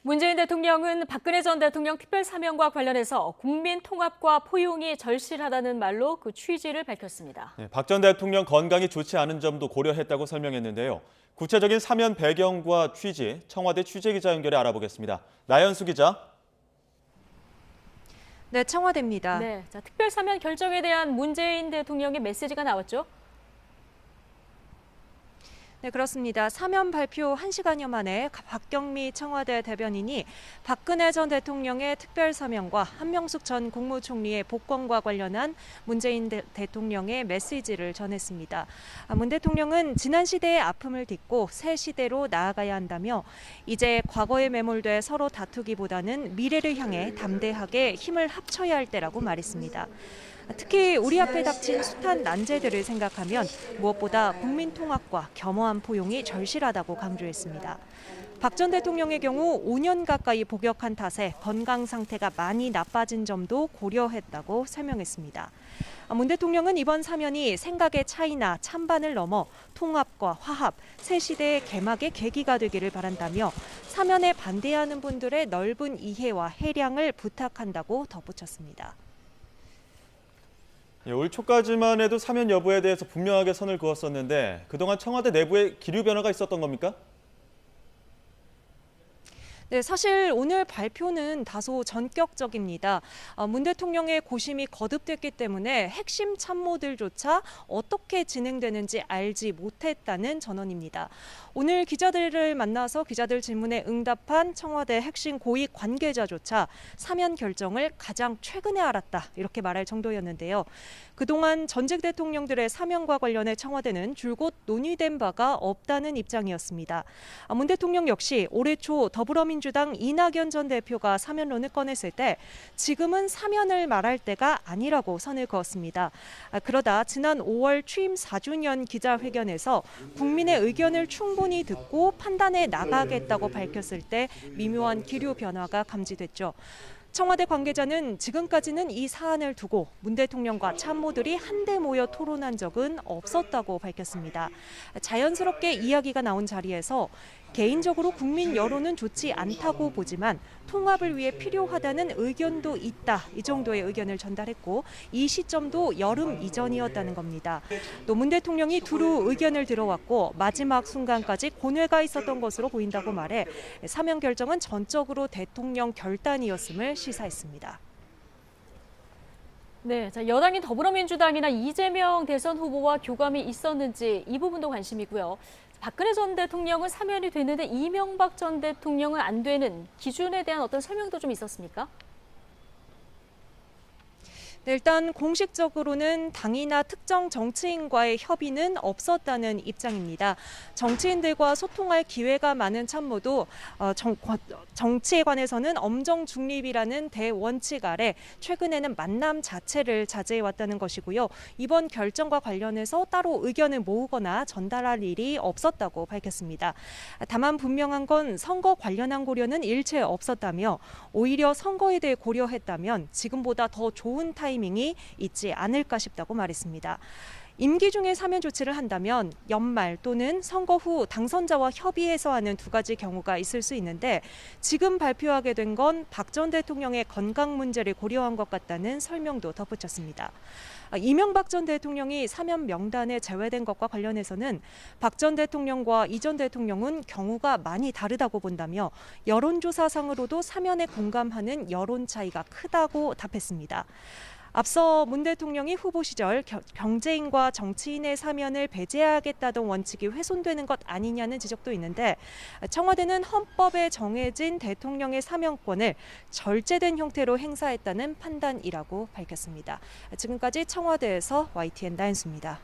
문재인 대통령은 박근혜 전 대통령 특별사면과 관련해서 국민 통합과 포용이 절실하다는 말로 그 취지를 밝혔습니다. 박 전 대통령 건강이 좋지 않은 점도 고려했다고 설명했는데요. 구체적인 사면 배경과 취지, 청와대 취재기자 연결해 알아보겠습니다. 나연수 기자. 네, 청와대입니다. 네, 특별사면 결정에 대한 문재인 대통령의 메시지가 나왔죠. 네, 그렇습니다. 사면 발표 1시간여 만에 박경미 청와대 대변인이 박근혜 전 대통령의 특별사면과 한명숙 전 국무총리의 복권과 관련한 문재인 대통령의 메시지를 전했습니다. 문 대통령은 지난 시대의 아픔을 딛고 새 시대로 나아가야 한다며 이제 과거에 매몰돼 서로 다투기보다는 미래를 향해 담대하게 힘을 합쳐야 할 때라고 말했습니다. 특히 우리 앞에 닥친 숱한 난제들을 생각하면 무엇보다 국민 통합과 겸허한 포용이 절실하다고 강조했습니다. 박 전 대통령의 경우 5년 가까이 복역한 탓에 건강 상태가 많이 나빠진 점도 고려했다고 설명했습니다. 문 대통령은 이번 사면이 생각의 차이나 찬반을 넘어 통합과 화합, 새 시대의 개막의 계기가 되기를 바란다며 사면에 반대하는 분들의 넓은 이해와 해량을 부탁한다고 덧붙였습니다. 올 초까지만 해도 사면 여부에 대해서 분명하게 선을 그었었는데 그동안 청와대 내부에 기류 변화가 있었던 겁니까? 네, 사실 오늘 발표는 다소 전격적입니다. 문 대통령의 고심이 거듭됐기 때문에 핵심 참모들조차 어떻게 진행되는지 알지 못했다는 전언입니다. 오늘 기자들을 만나서 기자들 질문에 응답한 청와대 핵심 고위 관계자조차 사면 결정을 가장 최근에 알았다 이렇게 말할 정도였는데요. 그동안 전직 대통령들의 사면과 관련해 청와대는 줄곧 논의된 바가 없다는 입장이었습니다. 문 대통령 역시 올해 초 더불어민주당 이낙연 전 대표가 사면론을 꺼냈을 때 지금은 사면을 말할 때가 아니라고 선을 그었습니다. 그러다 지난 5월 취임 4주년 기자회견에서 국민의 의견을 충분히 듣고 판단해 나가겠다고 밝혔을 때 미묘한 기류 변화가 감지됐죠. 청와대 관계자는 지금까지는 이 사안을 두고 문 대통령과 참모들이 한데 모여 토론한 적은 없었다고 밝혔습니다. 자연스럽게 이야기가 나온 자리에서 개인적으로 국민 여론은 좋지 않다고 보지만 통합을 위해 필요하다는 의견도 있다. 이 정도의 의견을 전달했고 이 시점도 여름 이전이었다는 겁니다. 또 문 대통령이 두루 의견을 들어왔고 마지막 순간까지 고뇌가 있었던 것으로 보인다고 말해 사면 결정은 전적으로 대통령 결단이었음을 시사했습니다. 네, 여당인 더불어민주당이나 이재명 대선 후보와 교감이 있었는지 이 부분도 관심이고요. 박근혜 전 대통령은 사면이 됐는데 이명박 전 대통령은 안 되는 기준에 대한 어떤 설명도 좀 있었습니까? 네, 일단 공식적으로는 당이나 특정 정치인과의 협의는 없었다는 입장입니다. 정치인들과 소통할 기회가 많은 참모도 정치에 관해서는 엄정 중립이라는 대원칙 아래 최근에는 만남 자체를 자제해왔다는 것이고요. 이번 결정과 관련해서 따로 의견을 모으거나 전달할 일이 없었다고 밝혔습니다. 다만 분명한 건 선거 관련한 고려는 일체 없었다며 오히려 선거에 대해 고려했다면 지금보다 더 좋은 타이밍이 있지 않을까 싶다고 말했습니다. 임기 중에 사면 조치를 한다면 연말 또는 선거 후 당선자와 협의해서 하는 두 가지 경우가 있을 수 있는데 지금 발표하게 된 건 박 전 대통령의 건강 문제를 고려한 것 같다는 설명도 덧붙였습니다. 이명박 전 대통령이 사면 명단에 제외된 것과 관련해서는 박 전 대통령과 이 전 대통령은 경우가 많이 다르다고 본다며 여론조사상으로도 사면에 공감하는 여론 차이가 크다고 답했습니다. 앞서 문 대통령이 후보 시절 경제인과 정치인의 사면을 배제하겠다던 원칙이 훼손되는 것 아니냐는 지적도 있는데 청와대는 헌법에 정해진 대통령의 사면권을 절제된 형태로 행사했다는 판단이라고 밝혔습니다. 지금까지 청와대에서 YTN 나연수입니다.